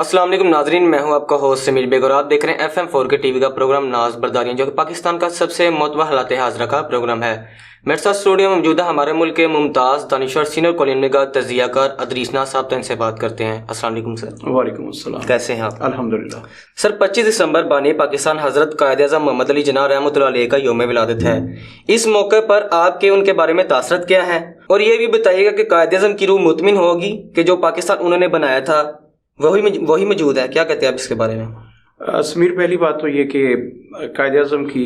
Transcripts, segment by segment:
السلام علیکم ناظرین، میں ہوں آپ کا ہوسٹ سمیر بیگ اور آپ دیکھ رہے ہیں FM4 کے ٹی وی کا پروگرام ناز برداریاں، جو کہ پاکستان کا سب سے معتبر حالات حاضرہ کا پروگرام ہے۔ میرے ساتھ اسٹوڈیو میں موجود ہے ہمارے ملک کے ممتاز دانشور سینئر کالم نگار تجزیہ کار ادریس ناز صاحب، تو ان سے بات کرتے ہیں۔ السلام علیکم سر۔ وعلیکم السلام، کیسے ہیں آپ؟ الحمدللہ۔ سر 25 دسمبر بانی پاکستان حضرت قائد اعظم محمد علی جناح رحمۃ اللہ علیہ کا یوم ولادت ہے۔ اس موقع پر آپ کے ان کے بارے میں تاثرات کیا ہے، اور یہ بھی بتائیے گا کہ قائد اعظم کی روح مطمئن ہوگی کہ جو پاکستان انہوں نے بنایا تھا وہی موجود ہے؟ کیا کہتے ہیں آپ اس کے بارے میں؟ سمیر، پہلی بات تو یہ کہ قائد اعظم کی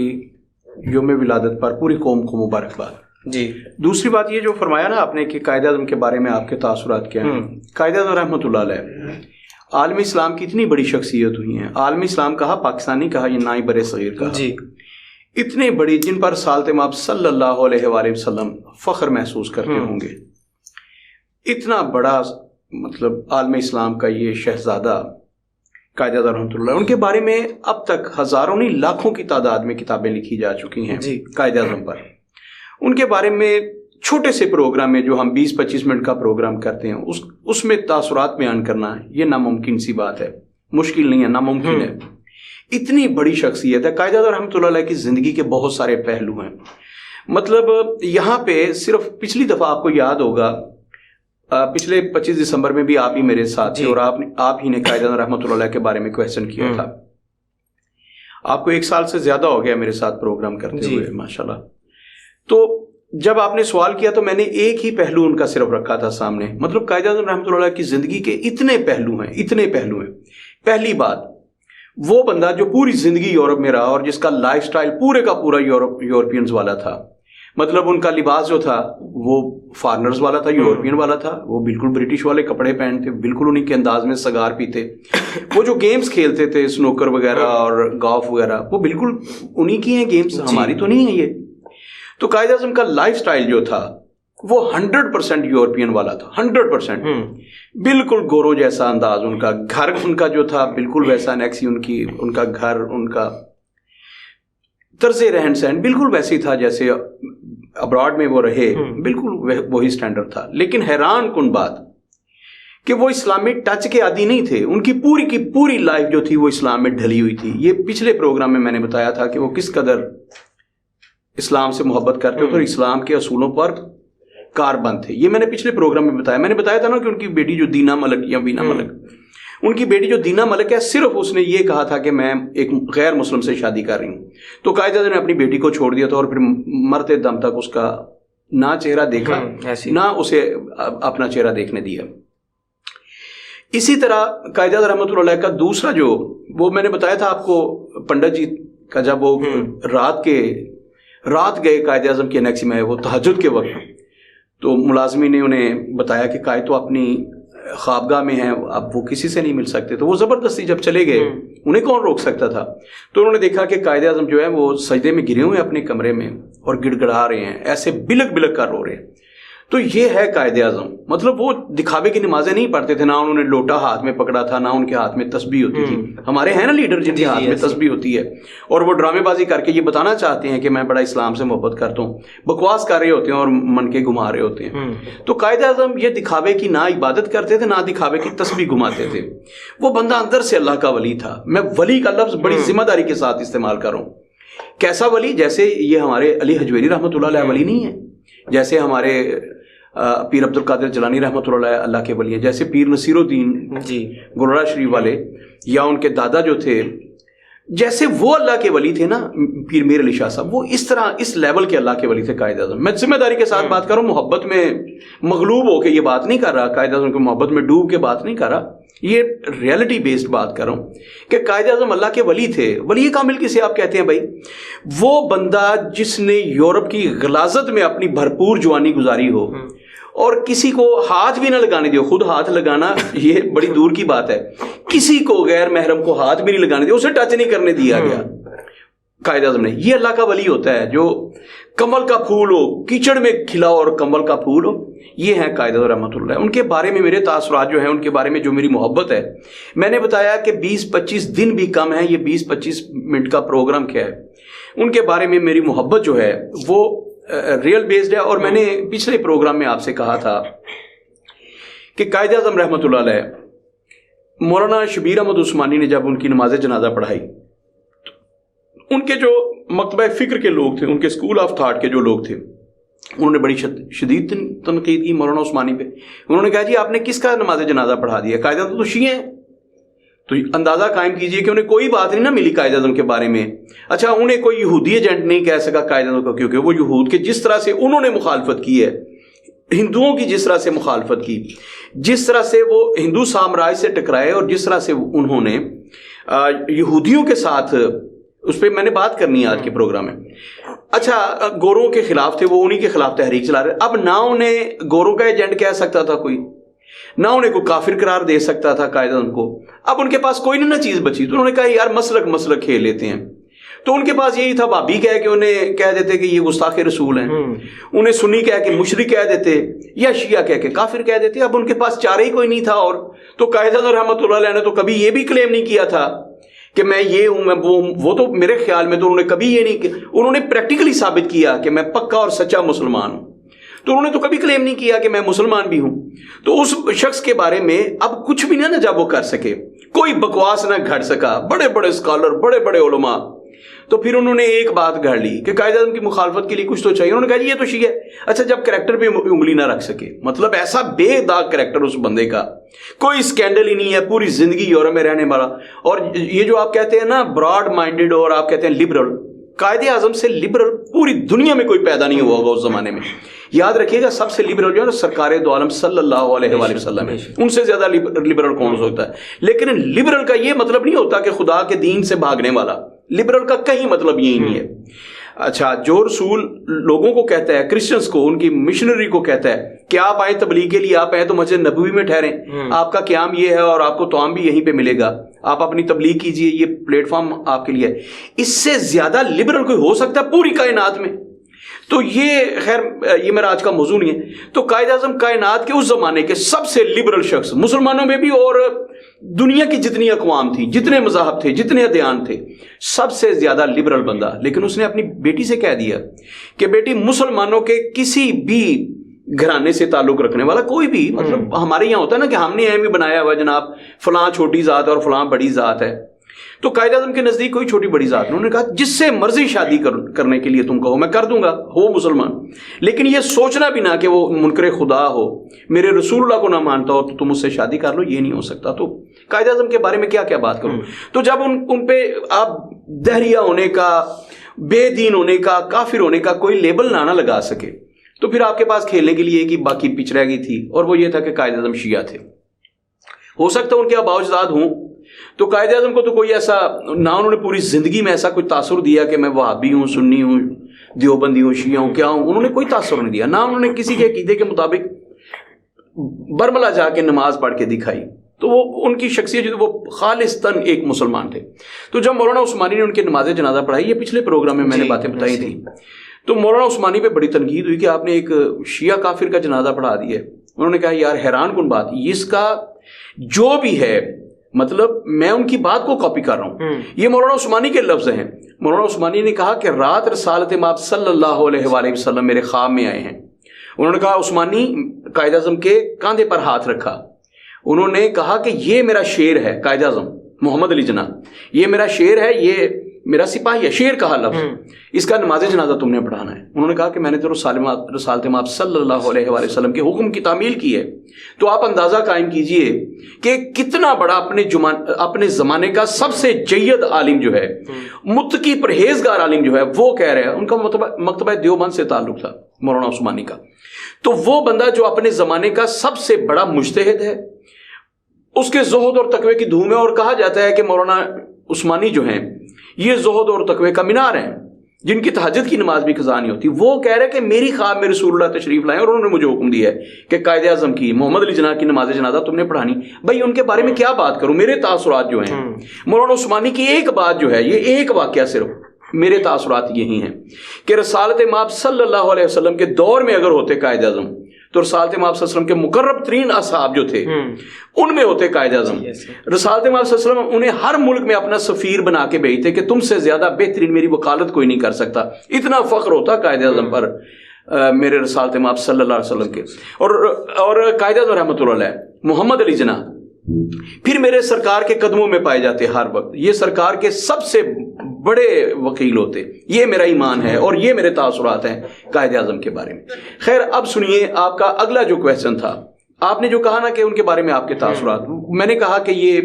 یوم ولادت پر پوری قوم کو مبارکباد۔ جی۔ دوسری بات یہ جو فرمایا نا آپ نے کہ قائد اعظم کے بارے میں آپ کے تاثرات کیا ہیں۔ قائد اعظم رحمۃ اللہ علیہ عالم اسلام کی اتنی بڑی شخصیت ہوئی ہیں، عالم اسلام کہا، پاکستانی کہا، یہ نہ ہی برِ صغیر کہا، جی، اتنے بڑی، جن پر سالت مآب صلی اللہ علیہ وآلہ وسلم فخر محسوس کرتے ہوں گے۔ اتنا بڑا مطلب عالم اسلام کا یہ شہزادہ قائد اعظم رحمۃ اللہ، ان کے بارے میں اب تک ہزاروں نہیں لاکھوں کی تعداد میں کتابیں لکھی جا چکی ہیں قائد اعظم پر۔ ان کے بارے میں چھوٹے سے پروگرام میں جو ہم 20-25 منٹ کا پروگرام کرتے ہیں اس میں تاثرات بیان کرنا یہ ناممکن سی بات ہے، مشکل نہیں ہے، ناممکن ہے۔ اتنی بڑی شخصیت ہے قائد اعظم رحمۃ اللہ علیہ کی زندگی کے بہت سارے پہلو ہیں۔ مطلب یہاں پہ صرف پچھلی دفعہ آپ کو یاد ہوگا، پچھلے 25 دسمبر میں بھی آپ ہی میرے ساتھ تھے، اور آپ ہی نے قائد اعظم رحمۃ اللہ علیہ کے بارے میں کویسچن کیا تھا۔ آپ کو 1 سال سے زیادہ ہو گیا میرے ساتھ پروگرام کرتے ہوئے، ماشاءاللہ۔ تو جب آپ نے سوال کیا تو میں نے ایک ہی پہلو ان کا صرف رکھا تھا سامنے، مطلب قائد اعظم رحمۃ اللہ علیہ کی زندگی کے اتنے پہلو ہیں۔ پہلی بات، وہ بندہ جو پوری زندگی یورپ میں رہا اور جس کا لائف سٹائل پورے کا پورا یورپینز والا تھا، مطلب ان کا لباس جو تھا وہ فارنرز والا تھا، یورپین والا تھا، وہ بالکل برٹش والے کپڑے پہنتے، بالکل انہی کے انداز میں سگار پیتے، وہ جو گیمز کھیلتے تھے سنوکر وغیرہ اور گولف وغیرہ، وہ بالکل انہی کی ہیں گیمز، ہماری تو نہیں ہے یہ۔ تو قائد اعظم کا لائف سٹائل جو تھا وہ 100% یورپین والا تھا، 100%، بالکل گورو جیسا انداز، ان کا گھر ان کا جو تھا بالکل ویسا، نیکسی ان کا گھر، ان کا طرز رہن سہن بالکل ویسے ہی تھا جیسے ابراڈ میں وہ رہے، بالکل وہی سٹینڈرڈ تھا۔ لیکن حیران کن بات کہ وہ اسلامی ٹچ کے عادی نہیں تھے، ان کی پوری لائف جو تھی وہ اسلام میں ڈھلی ہوئی تھی۔ یہ پچھلے پروگرام میں نے بتایا تھا کہ وہ کس قدر اسلام سے محبت کرتے تھے اور اسلام کے اصولوں پر کاربند تھے، یہ میں نے پچھلے پروگرام میں بتایا تھا نا کہ ان کی بیٹی جو دینا ملک یا وینا ملک، ان کی بیٹی جو دینا ملک ہے، صرف اس نے یہ کہا تھا کہ میں ایک غیر مسلم سے شادی کر رہی ہوں، تو قائد اعظم نے اپنی بیٹی کو چھوڑ دیا تھا، اور پھر مرتے دم تک اس کا نہ چہرہ دیکھا، نہ اسے اپنا چہرہ دیکھنے دیا۔ اسی طرح قائد اعظم رحمۃ اللہ علیہ کا دوسرا جو وہ میں نے بتایا تھا آپ کو، پنڈت جی کا جب وہ رات گئے قائد اعظم کی انیکسی میں، وہ تہجد کے وقت، تو ملازمی نے انہیں بتایا کہ قائد تو اپنی خوابگاہ میں ہیں، اب وہ کسی سے نہیں مل سکتے، تو وہ زبردستی جب چلے گئے، انہیں کون روک سکتا تھا؟ تو انہوں نے دیکھا کہ قائد اعظم جو ہے وہ سجدے میں گرے ہوئے ہیں اپنے کمرے میں اور گڑ گڑا رہے ہیں، ایسے بلک بلک کر رو رہے ہیں۔ تو یہ ہے قائد اعظم، مطلب وہ دکھاوے کی نمازیں نہیں پڑھتے تھے، نہ انہوں نے لوٹا ہاتھ میں پکڑا تھا، نہ ان کے ہاتھ میں تسبیح ہوتی تھی۔ ہمارے ہیں نا لیڈر جن کے ہاتھ میں تسبیح ہوتی ہے، اور وہ ڈرامے بازی کر کے یہ بتانا چاہتے ہیں کہ میں بڑا اسلام سے محبت کرتا ہوں، بکواس کر رہے ہوتے ہیں اور من کے گھما رہے ہوتے ہیں۔ تو قائد اعظم یہ دکھاوے کی نہ عبادت کرتے تھے، نہ دکھاوے کی تسبیح گھماتے تھے، وہ بندہ اندر سے اللہ کا ولی تھا۔ میں ولی کا لفظ بڑی ذمہ داری کے ساتھ استعمال کر رہا ہوں۔ کیسا ولی؟ جیسے یہ ہمارے علی حجویری رحمۃ اللہ علیہ ولی نہیں ہے، جیسے ہمارے پیر عبد القادر جیلانی رحمۃ اللہ علیہ اللہ کے ولی ہیں، جیسے پیر نصیر الدین گلرا شریف والے، یا ان کے دادا جو تھے، جیسے وہ اللہ کے ولی تھے نا پیر میر علی شاہ صاحب، وہ اس طرح اس لیول کے اللہ کے ولی تھے قائد اعظم۔ میں ذمہ داری کے ساتھ بات کر رہا ہوں، محبت میں مغلوب ہو کے یہ بات نہیں کر رہا، قائد اعظم کی محبت میں ڈوب کے بات نہیں کر رہا، یہ ریئلٹی بیسڈ بات کر رہا ہوں کہ قائد اعظم اللہ کے ولی تھے۔ ولی کامل کسے آپ کہتے ہیں بھائی؟ وہ بندہ جس نے یورپ کی غلاظت میں اپنی بھرپور جوانی گزاری ہو اور کسی کو ہاتھ بھی نہ لگانے دیا، خود ہاتھ لگانا یہ بڑی دور کی بات ہے، کسی کو غیر محرم کو ہاتھ بھی نہیں لگانے دیا، اسے ٹچ نہیں کرنے دیا گیا قائد اعظم نے۔ یہ اللہ کا ولی ہوتا ہے جو کمل کا پھول ہو، کیچڑ میں کھلا اور کمل کا پھول ہو، یہ ہے قائد اعظم رحمۃ اللہ۔ ان کے بارے میں میرے تاثرات جو ہیں، ان کے بارے میں جو میری محبت ہے، میں نے بتایا کہ 20-25 دن بھی کم ہے، یہ 20-25 منٹ کا پروگرام کیا ہے، ان کے بارے میں میری محبت جو ہے وہ ریئل بیسڈ ہے۔ اور میں نے پچھلے پروگرام میں آپ سے کہا تھا کہ قائد اعظم رحمۃ اللہ علیہ مولانا شبیر احمد عثمانی نے جب ان کی نماز جنازہ پڑھائی، ان کے جو مکتبہ فکر کے لوگ تھے، ان کے اسکول آف تھاٹ کے جو لوگ تھے، انہوں نے بڑی شدید تنقید کی مولانا عثمانی پہ. انہوں نے کہا جی آپ نے کس کا نماز جنازہ پڑھا دیا؟ قائد اعظم تو شیعہ ہیں. تو اندازہ قائم کیجئے کہ انہیں کوئی بات نہیں نہ ملی قائد اعظم کے بارے میں. اچھا انہیں کوئی یہودی ایجنٹ نہیں کہہ سکا قائد اعظم کو، کیونکہ وہ یہود کے جس طرح سے انہوں نے مخالفت کی ہے، ہندوؤں کی جس طرح سے مخالفت کی، جس طرح سے وہ ہندو سامراج سے ٹکرائے، اور جس طرح سے انہوں نے یہودیوں کے ساتھ، اس پہ میں نے بات کرنی ہے آج کے پروگرام میں. اچھا گوروں کے خلاف تھے وہ، انہی کے خلاف تحریک چلا رہے. اب نہ انہیں گوروں کا ایجنٹ کہہ سکتا تھا کوئی، نہ انہیں کوئی کافر قرار دے سکتا تھا قائد اعظم کو. اب ان کے پاس کوئی نہ چیز بچی، تو انہوں نے کہا یار مسلک کھیل لیتے ہیں. تو ان کے پاس یہی تھا، بھابی کہہ کے انہیں کہہ دیتے کہ یہ گستاخ رسول ہیں، انہیں سنی کہہ کے مشرک کہہ دیتے، یا شیعہ کہہ کے کافر کہہ دیتے. اب ان کے پاس چارہ ہی کوئی نہیں تھا. اور تو قائد اعظم رحمۃ اللہ علیہ نے تو کبھی یہ بھی کلیم نہیں کیا تھا کہ میں یہ ہوں، میں وہ تو میرے خیال میں تو انہوں نے کبھی یہ نہیں، انہوں نے پریکٹیکلی ثابت کیا کہ میں پکا اور سچا مسلمان ہوں. تو انہوں نے تو کبھی کلیم نہیں کیا کہ میں مسلمان بھی ہوں. تو اس شخص کے بارے میں اب کچھ بھی نہ جب وہ کر سکے، کوئی بکواس نہ گھڑ سکا، بڑے بڑے اسکالر، بڑے بڑے علماء، تو پھر انہوں نے ایک بات گھڑ لی کہ قائد اعظم کی مخالفت کے لیے کچھ تو چاہیے. انہوں نے کہا جی یہ تو شیعہ ہے. اچھا جب کریکٹر پہ انگلی نہ رکھ سکے، مطلب ایسا بے داغ کریکٹر اس بندے کا، کوئی اسکینڈل ہی نہیں ہے، پوری زندگی یورپ میں رہنے والا. اور یہ جو آپ کہتے ہیں نا براڈ مائنڈڈ، اور آپ کہتے ہیں لبرل، قائد اعظم سے لبرل پوری دنیا میں کوئی پیدا نہیں ہوا ہوگا اس زمانے میں. یاد رکھیے گا سب سے لبرل جو ہے نا سرکار دو عالم صلی اللہ علیہ وآلہ وسلم ہے. ان سے زیادہ لبرل کون ہو سکتا ہے؟ لیکن لبرل کا یہ مطلب نہیں ہوتا کہ خدا کے دین سے بھاگنے والا. لبرل کا کہیں مطلب یہی نہیں ہے. اچھا جو رسول لوگوں کو کہتا ہے، کرسچنز کو، ان کی مشنری کو کہتا ہے کہ آپ آئیں تبلیغ کے لیے، آپ آئیں تو مسجد نبوی میں ٹھہریں، آپ کا قیام یہ ہے اور آپ کو توام بھی یہیں پہ ملے گا، آپ اپنی تبلیغ کیجئے، یہ پلیٹ فارم آپ کے لیے ہے. اس سے زیادہ لبرل کوئی ہو سکتا ہے پوری کائنات میں؟ تو یہ خیر یہ میرا آج کا موضوع نہیں ہے. تو قائد اعظم کائنات کے اس زمانے کے سب سے لبرل شخص، مسلمانوں میں بھی اور دنیا کی جتنی اقوام تھی، جتنے مذاہب تھے، جتنے ادیان تھے، سب سے زیادہ لبرل بندہ. لیکن اس نے اپنی بیٹی سے کہہ دیا کہ بیٹی مسلمانوں کے کسی بھی گھرانے سے تعلق رکھنے والا کوئی بھی، مطلب ہمارے یہاں ہوتا ہے نا کہ ہم نے اہم ہی بنایا ہوا جناب فلاں چھوٹی ذات ہے اور فلاں بڑی ذات ہے. تو قائد اعظم کے نزدیک کوئی چھوٹی بڑی ذات نہیں. انہوں نے کہا جس سے مرضی شادی کرنے کے لیے تم کہو میں کر دوں گا، ہو مسلمان، لیکن یہ سوچنا بھی نہ کہ وہ منکر خدا ہو، میرے رسول اللہ کو نہ مانتا ہو تو تم اس سے شادی کر لو، یہ نہیں ہو سکتا. تو قائد اعظم کے بارے میں کیا کیا بات کروں. تو جب ان پہ آپ دہریہ ہونے کا، بے دین ہونے کا، کافر ہونے کا کوئی لیبل نہ لگا سکے، تو پھر آپ کے پاس کھیلنے کے لیے ایک ہی باقی پچ رہ گئی تھی، اور وہ یہ تھا کہ قائد اعظم شیعہ تھے. ہو سکتا ہے ان کے آباء و اجداد ہوں. تو قائد اعظم کو تو کوئی ایسا نہ، انہوں نے پوری زندگی میں ایسا کوئی تاثر دیا کہ میں وہابی ہوں، سنی ہوں، دیوبندی ہوں، شیعہ ہوں، کیا ہوں، انہوں نے کوئی تاثر نہیں دیا. نہ انہوں نے کسی کے عقیدے کے مطابق برملا جا کے نماز پڑھ کے دکھائی. تو وہ ان کی شخصیت جو وہ خالصتاً ایک مسلمان تھے. تو جب مولانا عثمانی نے ان کے نماز جنازہ پڑھائی، یہ پچھلے پروگرام میں میں نے باتیں بتائی تھیں، تو مولانا عثمانی پہ بڑی تنقید ہوئی کہ آپ نے ایک شیعہ کافر کا جنازہ پڑھا دیا ہے. انہوں نے کہا یار حیران کن بات، اس کا جو بھی ہے، مطلب میں ان کی بات کو کاپی کر رہا ہوں، یہ مولانا عثمانی کے لفظ ہیں. مولانا عثمانی نے کہا کہ رات رسالت مآب صلی اللہ علیہ وآلہ وسلم میرے خواب میں آئے ہیں. انہوں نے کہا، عثمانی قائد اعظم کے کاندھے پر ہاتھ رکھا، انہوں نے کہا کہ یہ میرا شیر ہے، قائد اعظم محمد علی جناح، یہ میرا شیر ہے، یہ میرا سپاہی ہے. شیر کہا لفظ، اس کا نماز جنازہ تم نے پڑھانا ہے. انہوں نے کہا کہ میں نے تو رسالت مآب صلی اللہ علیہ وآلہ وسلم کے حکم کی تعمیل کی ہے. تو آپ اندازہ قائم کیجئے کہ کتنا بڑا اپنے زمانے کا سب سے جید عالم جو ہے، متقی پرہیزگار عالم جو ہے، وہ کہہ رہے ہیں. ان کا مکتبہ دیوبند سے تعلق تھا مولانا عثمانی کا. تو وہ بندہ جو اپنے زمانے کا سب سے بڑا مجتہد ہے، اس کے زہد اور تقوی کی دھوم ہے. اور کہا جاتا ہے کہ مولانا عثمانی جو ہیں یہ زہد اور تقوی کا مینار ہیں، جن کی تہجد کی نماز بھی قضا نہیں ہوتی. وہ کہہ رہے کہ میری خواب میں رسول اللہ تشریف لائے اور انہوں نے مجھے حکم دیا ہے کہ قائد اعظم کی، محمد علی جناح کی نماز جنازہ تم نے پڑھانی. بھائی ان کے بارے میں کیا بات کروں، میرے تاثرات جو ہیں مولانا عثمانی کی ایک بات جو ہے، یہ ایک واقعہ صرف میرے تاثرات یہی ہیں کہ رسالت مآب صلی اللہ علیہ وسلم کے دور میں اگر ہوتے قائد اعظم، تو رسالت مآب صلی اللہ علیہ وسلم کے مقرب ترین اصحاب جو تھے ان میں ہوتے قائد اعظم. رسالت مآب صلی اللہ علیہ وسلم انہیں ہر ملک میں اپنا سفیر بنا کے بھیجتے کہ تم سے زیادہ بہترین میری وکالت کوئی نہیں کر سکتا. اتنا فخر ہوتا قائد اعظم پر میرے رسالت مآب صلی اللہ علیہ وسلم کے. اور قائد اعظم رحمۃ اللہ علیہ محمد علی جناح پھر میرے سرکار کے قدموں میں پائے جاتے ہر وقت. یہ سرکار کے سب سے بڑے وکیل ہوتے. یہ میرا ایمان ہے اور یہ میرے تاثرات ہیں قائد اعظم کے بارے میں. خیر اب سنیے آپ کا اگلا جو کویسچن تھا. آپ نے جو کہا نا کہ ان کے بارے میں آپ کے تاثرات، میں نے کہا کہ یہ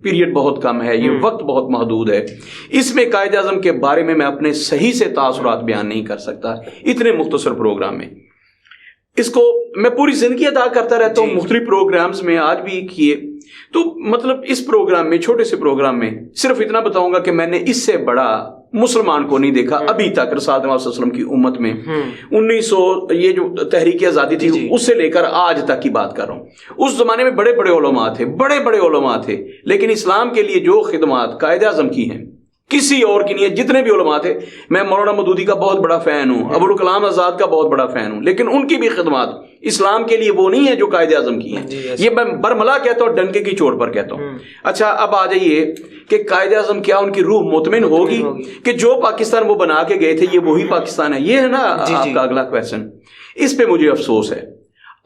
پیریڈ بہت کم ہے، یہ وقت بہت محدود ہے، اس میں قائد اعظم کے بارے میں اپنے صحیح سے تاثرات بیان نہیں کر سکتا اتنے مختصر پروگرام میں. اس کو میں پوری زندگی ادا کرتا رہتا ہوں، مختلف پروگرامز میں آج بھی کیے. تو مطلب اس پروگرام میں، چھوٹے سے پروگرام میں صرف اتنا بتاؤں گا کہ میں نے اس سے بڑا مسلمان کو نہیں دیکھا ابھی تک رسالت محمد صلی اللہ علیہ وسلم کی امت میں. 1900 یہ جو تحریک آزادی تھی اس سے لے کر آج تک کی بات کر رہا ہوں. اس زمانے میں بڑے بڑے علماء تھے، بڑے بڑے علماء تھے، لیکن اسلام کے لیے جو خدمات قائد اعظم کی ہیں کسی اور کی نہیں ہے. جتنے بھی علماء تھے، میں مولانا مودودی کا بہت بڑا فین ہوں، ابوالکلام آزاد کا بہت بڑا فین ہوں، لیکن ان کی بھی خدمات اسلام کے لیے وہ نہیں ہے جو قائد اعظم کی ہیں. یہ میں برملا کہتا ہوں، ڈنکے کی چوٹ پر کہتا ہوں. اچھا اب آ جائیے کہ قائد اعظم کیا ان کی روح مطمئن ہوگی کہ جو پاکستان وہ بنا کے گئے تھے یہ وہی پاکستان ہے؟ یہ ہے نا آپ کا اگلا کویسچن. اس پہ مجھے افسوس ہے.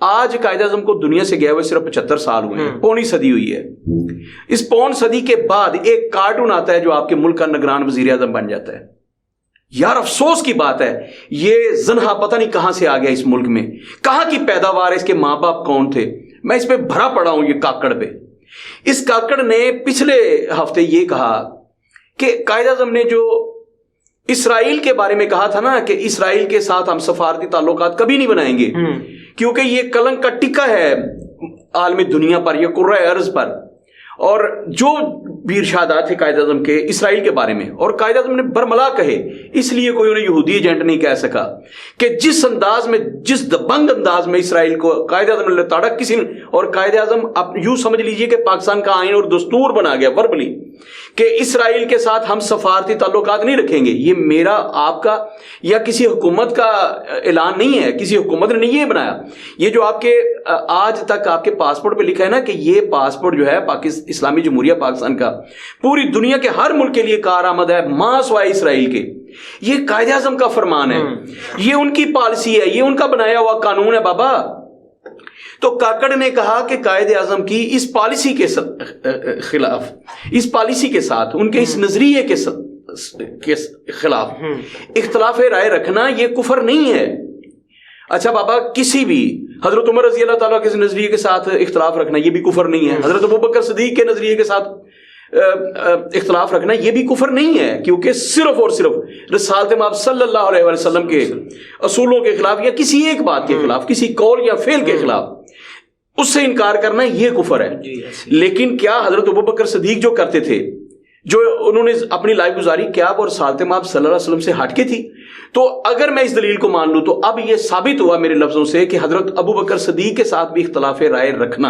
آج قائد اعظم کو دنیا سے گئے ہوئے صرف 75 سال ہوئے ہیں، پونی صدی ہوئی ہے. اس پون صدی کے بعد ایک کارٹون آتا ہے جو آپ کے ملک کا نگران وزیر اعظم بن جاتا ہے. یار افسوس کی بات ہے، یہ زنہا پتہ نہیں کہاں سے آ گیا اس ملک میں، کہاں کی پیداوار ہے، اس کے ماں باپ کون تھے. میں اس پہ بھرا پڑا ہوں یہ کاکڑ پہ. اس کاکڑ نے پچھلے ہفتے یہ کہا کہ قائد اعظم نے جو اسرائیل کے بارے میں کہا تھا نا کہ اسرائیل کے ساتھ ہم سفارتی تعلقات کبھی نہیں بنائیں گے کیونکہ یہ کلنک کا ٹکا ہے عالمی دنیا پر، یہ کرۂ ارض پر. اور جو بھی ارشادات تھے قائد اعظم کے اسرائیل کے بارے میں، اور قائد اعظم نے برملا کہے، اس لیے کوئی انہیں یہودی ایجنٹ نہیں کہہ سکا کہ جس انداز میں، جس دبنگ انداز میں اسرائیل کو قائد اعظم نے لتاڑا کسی نے. اور قائد اعظم اب یوں سمجھ لیجئے کہ پاکستان کا آئین اور دستور بنا گیا وربلی کہ اسرائیل کے ساتھ ہم سفارتی تعلقات نہیں رکھیں گے. یہ میرا، آپ کا یا کسی حکومت کا اعلان نہیں ہے، کسی حکومت نے نہیں یہ بنایا. یہ جو آپ کے آج تک آپ کے پاسپورٹ پہ لکھا ہے نا کہ یہ پاسپورٹ جو ہے اسلامی جمہوریہ پاکستان کا پوری دنیا کے ہر ملک کے لیے کارآمد ہے ماں سوائے اسرائیل کے، یہ قائد اعظم کا فرمان ہے، یہ ان کی پالیسی ہے، یہ ان کا بنایا ہوا قانون ہے بابا. تو کاکڑ نے کہا کہ قائد اعظم کی اس پالیسی کے خلاف، اس پالیسی کے ساتھ، ان کے اس نظریے کے خلاف اختلاف رائے رکھنا یہ کفر نہیں ہے. اچھا بابا، کسی بھی حضرت عمر رضی اللہ تعالیٰ کے نظریے کے ساتھ اختلاف رکھنا یہ بھی کفر نہیں ہے. حضرت ابوبکر صدیق کے نظریے کے ساتھ اختلاف رکھنا یہ بھی کفر نہیں ہے، کیونکہ صرف اور صرف رسالت مآب صلی اللہ علیہ وسلم کے اصولوں کے خلاف یا کسی ایک بات کے خلاف، کسی قول یا فعل کے خلاف اس سے انکار کرنا یہ کفر ہے. لیکن کیا حضرت ابوبکر صدیق جو کرتے تھے، جو انہوں نے اپنی لائف گزاری، کیا وہ رسالت مآب صلی اللہ علیہ وسلم سے ہٹ کے تھی؟ تو اگر میں اس دلیل کو مان لوں تو اب یہ ثابت ہوا میرے لفظوں سے کہ حضرت ابوبکر صدیق کے ساتھ بھی اختلاف رائے رکھنا،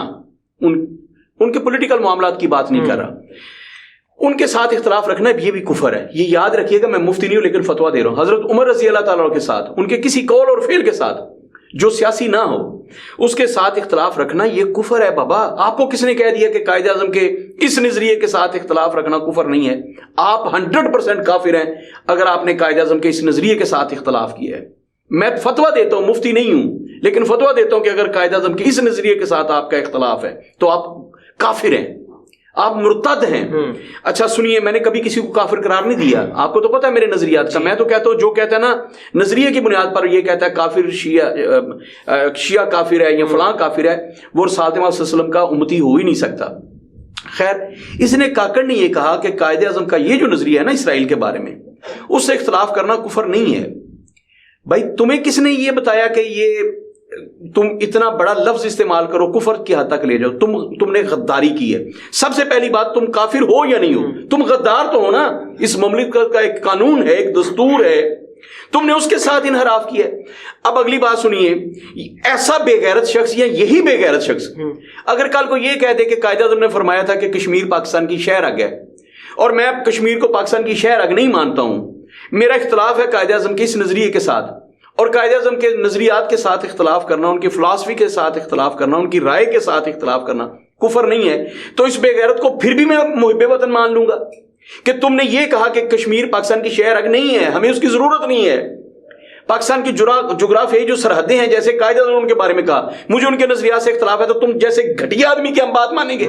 ان کے پولیٹیکل معاملات کی بات نہیں کر رہا، ان کے ساتھ اختلاف رکھنا یہ بھی کفر ہے. یہ یاد رکھیے گا، میں مفتی نہیں ہوں لیکن فتویٰ دے رہا ہوں. حضرت عمر رضی اللہ تعالیٰ کے ساتھ، ان کے کسی قول اور فعل کے ساتھ جو سیاسی نہ ہو اس کے ساتھ اختلاف رکھنا یہ کفر ہے بابا. آپ کو کس نے کہہ دیا کہ قائد اعظم کے اس نظریے کے ساتھ اختلاف رکھنا کفر نہیں ہے؟ آپ 100% کافر ہیں اگر آپ نے قائد اعظم کے اس نظریے کے ساتھ اختلاف کیا ہے. میں فتویٰ دیتا ہوں، مفتی نہیں ہوں لیکن فتویٰ دیتا ہوں کہ اگر قائد اعظم کے اس نظریے کے ساتھ آپ کا اختلاف ہے تو آپ کافر ہیں، آپ مرتد ہیں. اچھا سنیے، میں نے کبھی کسی کو کافر قرار نہیں دیا، آپ کو تو پتہ ہے میرے نظریات کا. میں تو کہتا ہوں جو کہتا ہے نا نظریے کی بنیاد پر یہ کہتا ہے کافر شیعہ کافر ہے یا فلاں کافر ہے، وہ رسالت محمد صلی اللہ علیہ وسلم کا امتی ہو ہی نہیں سکتا. خیر، اس نے کاکڑ نے یہ کہا کہ قائد اعظم کا یہ جو نظریہ ہے نا اسرائیل کے بارے میں، اس سے اختلاف کرنا کفر نہیں ہے. بھائی تمہیں کس نے یہ بتایا کہ یہ تم اتنا بڑا لفظ استعمال کرو، کفر کی حد تک لے جاؤ؟ تم نے غداری کی ہے. سب سے پہلی بات، تم کافر ہو یا نہیں ہو؟ تم غدار تو ہو نا. اس مملکت کا ایک قانون ہے، ایک دستور ہے، تم نے اس کے ساتھ انحراف کیا. اب اگلی بات سنیے، ایسا بے غیرت شخص یا یہی بے غیرت شخص اگر کل کو یہ کہہ دے کہ قائد اعظم نے فرمایا تھا کہ کشمیر پاکستان کی شہر اگ ہے، اور میں اب کشمیر کو پاکستان کی شہر اگ نہیں مانتا ہوں، میرا اختلاف ہے قائد اعظم کے اس نظریے کے ساتھ، اور قائد اعظم کے نظریات کے ساتھ اختلاف کرنا، ان کی فلسفی کے ساتھ اختلاف کرنا، ان کی رائے کے ساتھ اختلاف کرنا کفر نہیں ہے، تو اس بے غیرت کو پھر بھی میں محب وطن مان لوں گا کہ تم نے یہ کہا کہ کشمیر پاکستان کی شہر اگ نہیں ہے، ہمیں اس کی ضرورت نہیں ہے. پاکستان کی جغرافیائی جو سرحدیں ہیں، جیسے قائد اعظم نے ان کے بارے میں کہا، مجھے ان کے نظریات سے اختلاف ہے، تو تم جیسے گھٹیا آدمی کی ہم بات مانیں گے؟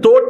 2